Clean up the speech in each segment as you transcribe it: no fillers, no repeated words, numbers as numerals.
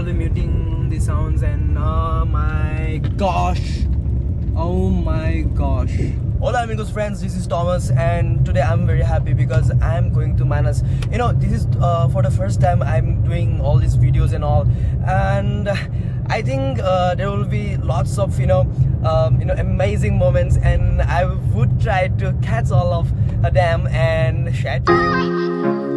I'll be muting the sounds and oh my gosh. Hola amigos friends, this is Thomas and today I'm very happy because I'm going to Manas. This is for the first time I'm doing all these videos and all, and I think there will be lots of amazing moments, and I would try to catch all of them and share to you.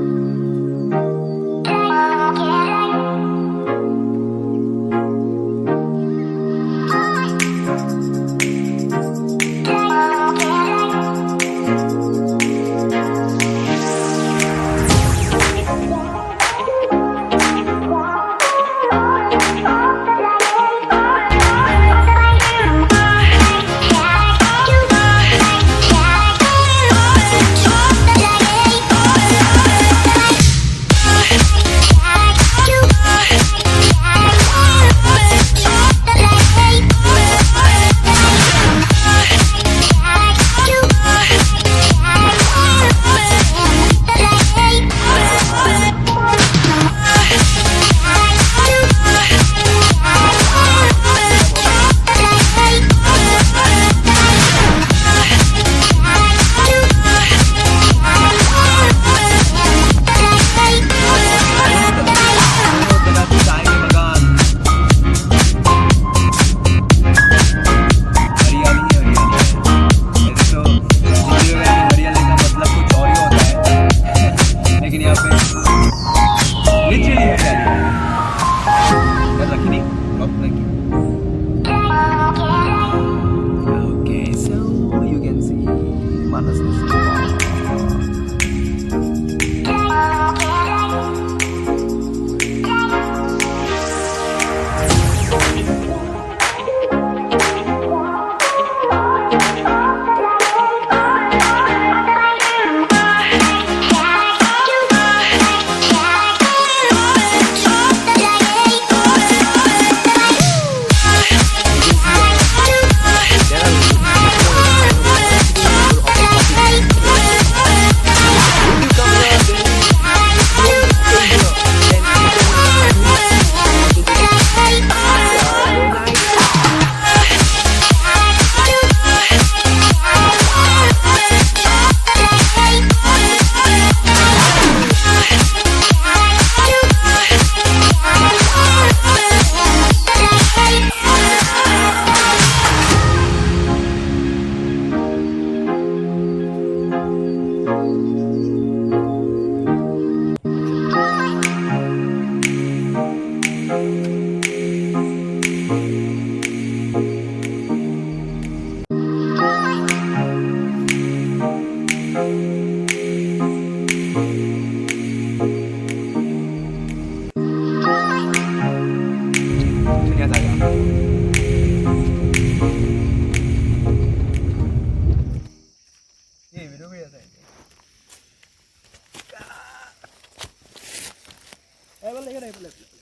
Okay, so you can see Manas National ये video भी आता है ए बोल लेके